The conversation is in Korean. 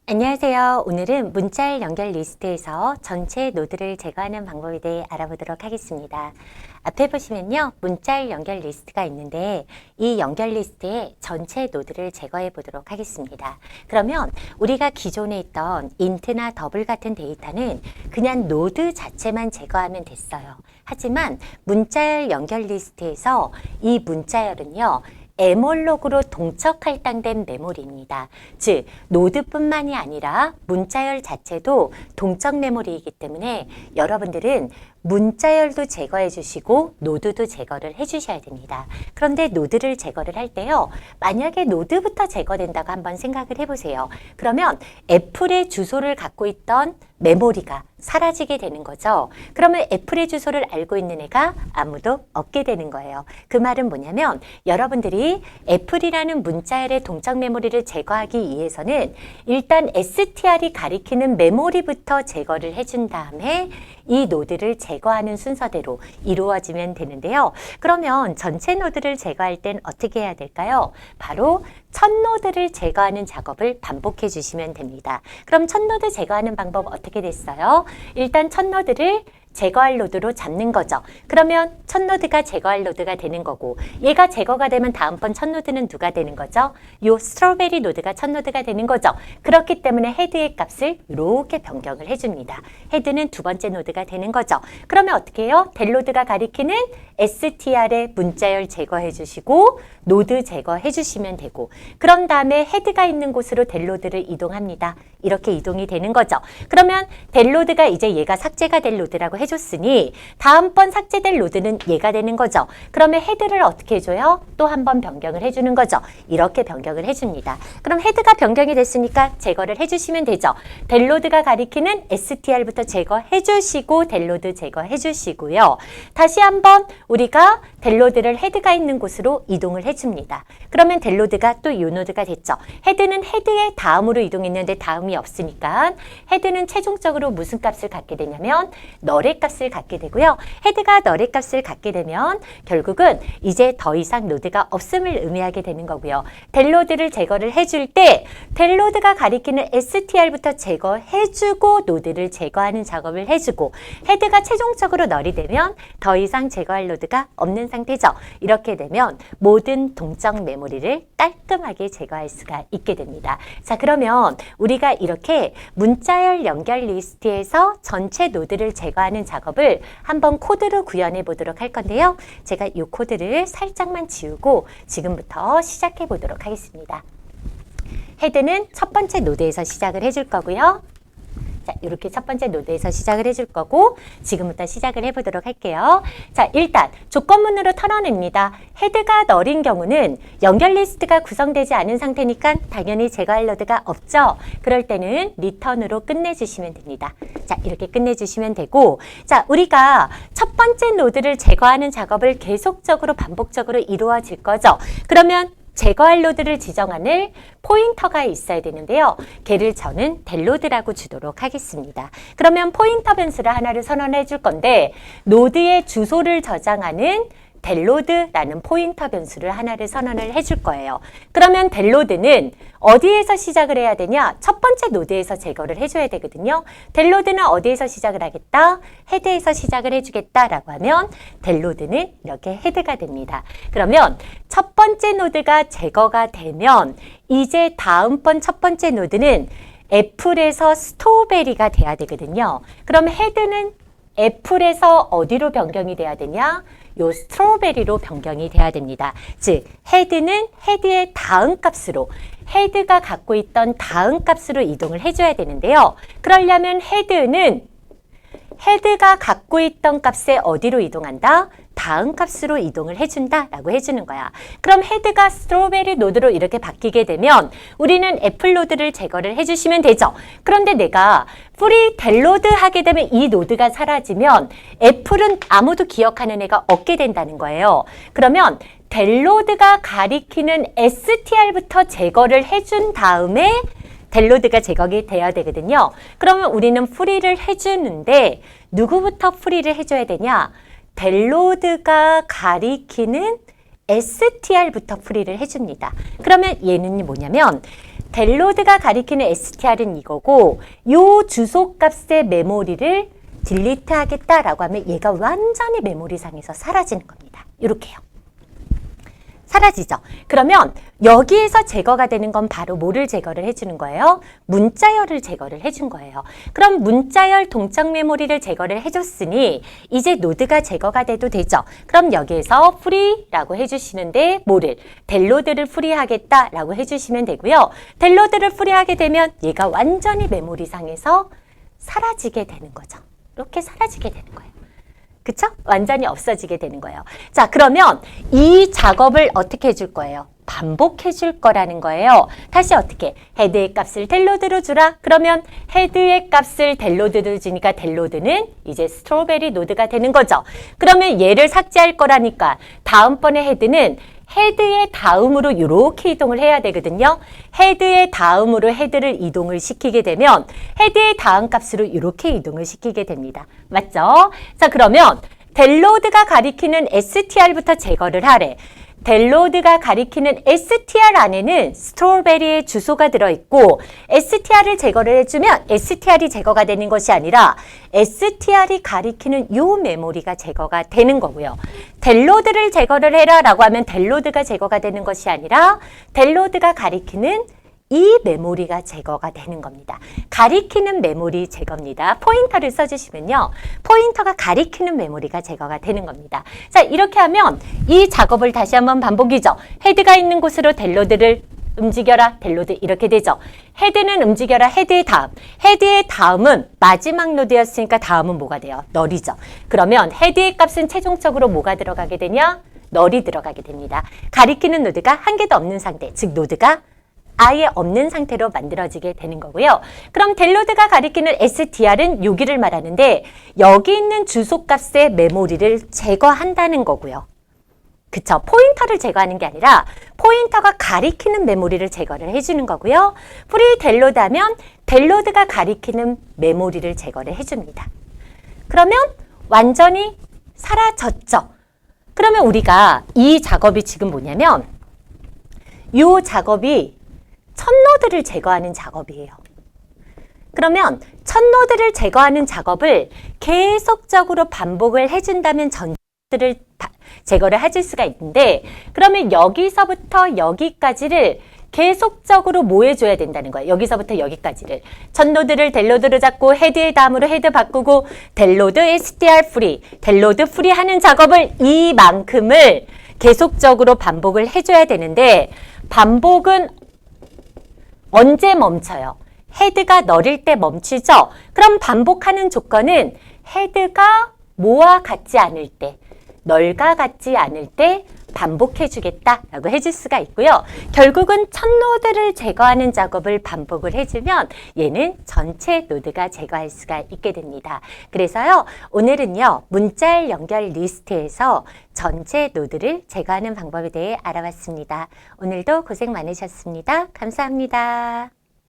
안녕하세요. 오늘은 문자열 연결 리스트에서 전체 노드를 제거하는 방법에 대해 알아보도록 하겠습니다. 앞에 보시면요. 문자열 연결 리스트가 있는데 이 연결 리스트의 전체 노드를 제거해 보도록 하겠습니다. 그러면 우리가 기존에 있던 인트나 더블 같은 데이터는 그냥 노드 자체만 제거하면 됐어요. 하지만 문자열 연결 리스트에서 이 문자열은요. 에몰록으로 동적 할당된 메모리입니다. 즉 노드뿐만이 아니라 문자열 자체도 동적 메모리이기 때문에 여러분들은 문자열도 제거해 주시고 노드도 제거를 해 주셔야 됩니다. 그런데 노드를 제거를 할 때요. 만약에 노드부터 제거된다고 한번 생각을 해보세요. 그러면 애플의 주소를 갖고 있던 메모리가 사라지게 되는 거죠. 그러면 애플의 주소를 알고 있는 애가 아무도 없게 되는 거예요. 그 말은 뭐냐면 여러분들이 애플이라는 문자열의 동적 메모리를 제거하기 위해서는 일단 str이 가리키는 메모리부터 제거를 해준 다음에 이 노드를 제거하는 순서대로 이루어지면 되는데요. 그러면 전체 노드를 제거할 땐 어떻게 해야 될까요? 바로 첫 노드를 제거하는 작업을 반복해 주시면 됩니다. 그럼 첫 노드 제거하는 방법 어떻게 됐어요? 일단 첫 노드를 제거할 노드로 잡는 거죠. 그러면 첫 노드가 제거할 노드가 되는 거고 얘가 제거가 되면 다음번 첫 노드는 누가 되는 거죠? 요 스트로베리 노드가 첫 노드가 되는 거죠. 그렇기 때문에 헤드의 값을 이렇게 변경을 해줍니다. 헤드는 두 번째 노드가 되는 거죠. 그러면 어떻게 해요? 델 노드가 가리키는 str의 문자열 제거해 주시고 노드 제거해 주시면 되고 그런 다음에 헤드가 있는 곳으로 델 노드를 이동합니다. 이렇게 이동이 되는 거죠. 그러면 델 노드가 이제 얘가 삭제가 될 노드라고 해줬으니 다음번 삭제될 노드는 얘가 되는 거죠. 그러면 헤드를 어떻게 해줘요? 또 한 번 변경을 해주는 거죠. 이렇게 변경을 해줍니다. 그럼 헤드가 변경이 됐으니까 제거를 해주시면 되죠. 델 노드가 가리키는 str부터 제거해 주시고 델 노드 제거해 주시고요. 다시 한번 우리가 델 노드를 헤드가 있는 곳으로 이동을 해줍니다. 그러면 델 노드가 또 이 노드가 됐죠. 헤드는 헤드의 다음으로 이동했는데 다음이 없으니까 헤드는 최종적으로 무슨 값을 갖게 되냐면 널의 값을 갖게 되고요. 헤드가 널의 값을 갖게 되면 결국은 이제 더 이상 노드가 없음을 의미하게 되는 거고요. 델 노드를 제거를 해줄 때 델 노드가 가리키는 str부터 제거해주고 노드를 제거하는 작업을 해주고 헤드가 최종적으로 널이 되면 더 이상 제거할 노드가 없는 상태죠. 이렇게 되면 모든 동적 메모리를 깔끔하게 제거할 수가 있게 됩니다. 자, 그러면 우리가 이렇게 문자열 연결 리스트에서 전체 노드를 제거하는 작업을 한번 코드로 구현해 보도록 할 건데요. 제가 이 코드를 살짝만 지우고 지금부터 시작해 보도록 하겠습니다. 헤드는 첫 번째 노드에서 시작을 해줄 거고요. 자, 이렇게 첫 번째 노드에서 시작을 해줄 거고 지금부터 시작을 해보도록 할게요. 자, 일단 조건문으로 털어냅니다. 헤드가 널인 경우는 연결 리스트가 구성되지 않은 상태니까 당연히 제거할 노드가 없죠. 그럴 때는 리턴으로 끝내주시면 됩니다. 자, 이렇게 끝내주시면 되고 자, 우리가 첫 번째 노드를 제거하는 작업을 계속적으로 반복적으로 이루어질 거죠. 그러면 제거할 노드를 지정하는 포인터가 있어야 되는데요. 걔를 저는 델 노드라고 주도록 하겠습니다. 그러면 포인터 변수를 하나를 선언해 줄 건데 노드의 주소를 저장하는 델 노드라는 포인터 변수를 하나를 선언을 해줄 거예요. 그러면 델 노드는 어디에서 시작을 해야 되냐? 첫 번째 노드에서 제거를 해줘야 되거든요. 델 노드는 어디에서 시작을 하겠다? 헤드에서 시작을 해주겠다라고 하면 델 노드는 이렇게 헤드가 됩니다. 그러면 첫 번째 노드가 제거가 되면 이제 다음번 첫 번째 노드는 애플에서 스트로베리가 돼야 되거든요. 그럼 헤드는 애플에서 어디로 변경이 돼야 되냐? 요 스트로베리로 변경이 돼야 됩니다. 즉 헤드는 헤드의 다음 값으로 헤드가 갖고 있던 다음 값으로 이동을 해줘야 되는데요. 그러려면 헤드는 헤드가 갖고 있던 값에 어디로 이동한다? 다음 값으로 이동을 해준다라고 해주는 거야. 그럼 헤드가 스트로베리 노드로 이렇게 바뀌게 되면 우리는 애플 노드를 제거를 해주시면 되죠. 그런데 내가 프리 델 노드 하게 되면 이 노드가 사라지면 애플은 아무도 기억하는 애가 없게 된다는 거예요. 그러면 델 노드가 가리키는 str부터 제거를 해준 다음에 델 노드가 제거가 돼야 되거든요. 그러면 우리는 프리를 해주는데 누구부터 프리를 해줘야 되냐? 델 노드가 가리키는 str부터 프리를 해줍니다. 그러면 얘는 뭐냐면 델로드가 가리키는 str은 이거고 요 주소값의 메모리를 딜리트 하겠다라고 하면 얘가 완전히 메모리상에서 사라지는 겁니다. 이렇게요. 사라지죠. 그러면 여기에서 제거가 되는 건 바로 뭐를 제거를 해주는 거예요? 문자열을 제거를 해준 거예요. 그럼 문자열 동적 메모리를 제거를 해줬으니 이제 노드가 제거가 돼도 되죠. 그럼 여기에서 free라고 해주시는데 뭐를? 델로드를 free하겠다라고 해주시면 되고요. 델로드를 free하게 되면 얘가 완전히 메모리상에서 사라지게 되는 거죠. 이렇게 사라지게 되는 거예요. 그쵸? 완전히 없어지게 되는 거예요. 자, 그러면 이 작업을 어떻게 해줄 거예요? 반복해 줄 거라는 거예요. 다시 어떻게? 헤드의 값을 델로드로 주라. 그러면 헤드의 값을 델로드로 주니까 델로드는 이제 스트로베리 노드가 되는 거죠. 그러면 얘를 삭제할 거라니까 다음번에 헤드는 헤드의 다음으로 이렇게 이동을 해야 되거든요. 헤드의 다음으로 헤드를 이동을 시키게 되면 헤드의 다음 값으로 이렇게 이동을 시키게 됩니다. 맞죠? 자, 그러면 델로드가 가리키는 str부터 제거를 하래. 델로드가 가리키는 str 안에는 스트로베리의 주소가 들어있고 str을 제거를 해주면 str이 제거가 되는 것이 아니라 str이 가리키는 요 메모리가 제거가 되는 거고요. 델로드를 제거를 해라 라고 하면 델로드가 제거가 되는 것이 아니라 델로드가 가리키는 이 메모리가 제거가 되는 겁니다. 가리키는 메모리 제거입니다. 포인터를 써주시면요. 포인터가 가리키는 메모리가 제거가 되는 겁니다. 자, 이렇게 하면 이 작업을 다시 한번 반복이죠. 헤드가 있는 곳으로 델로드를 움직여라. 델로드 이렇게 되죠. 헤드는 움직여라. 헤드의 다음. 헤드의 다음은 마지막 노드였으니까 다음은 뭐가 돼요? 널이죠. 그러면 헤드의 값은 최종적으로 뭐가 들어가게 되냐? 널이 들어가게 됩니다. 가리키는 노드가 한 개도 없는 상태, 즉 노드가 아예 없는 상태로 만들어지게 되는 거고요. 그럼 델로드가 가리키는 str은 여기를 말하는데 여기 있는 주소값의 메모리를 제거한다는 거고요. 그쵸? 포인터를 제거하는 게 아니라 포인터가 가리키는 메모리를 제거를 해주는 거고요. 프리 델로드 하면 델로드가 가리키는 메모리를 제거를 해줍니다. 그러면 완전히 사라졌죠. 그러면 우리가 이 작업이 지금 뭐냐면 이 작업이 첫 노드를 제거하는 작업이에요. 그러면 첫 노드를 제거하는 작업을 계속적으로 반복을 해준다면 전들을 제거를 해줄 수가 있는데 그러면 여기서부터 여기까지를 계속적으로 뭐 해줘야 된다는 거예요. 여기서부터 여기까지를. 첫 노드를 델로드로 잡고 헤드의 다음으로 헤드 바꾸고 델로드 str free, 델로드 free 하는 작업을 이만큼을 계속적으로 반복을 해줘야 되는데 반복은 언제 멈춰요? 헤드가 널일 때 멈추죠? 그럼 반복하는 조건은 헤드가 뭐와 같지 않을 때, 널과 같지 않을 때 반복해 주겠다라고 해줄 수가 있고요. 결국은 첫 노드를 제거하는 작업을 반복을 해주면 얘는 전체 노드가 제거할 수가 있게 됩니다. 그래서요, 오늘은요, 문자열 연결 리스트에서 전체 노드를 제거하는 방법에 대해 알아봤습니다. 오늘도 고생 많으셨습니다. 감사합니다.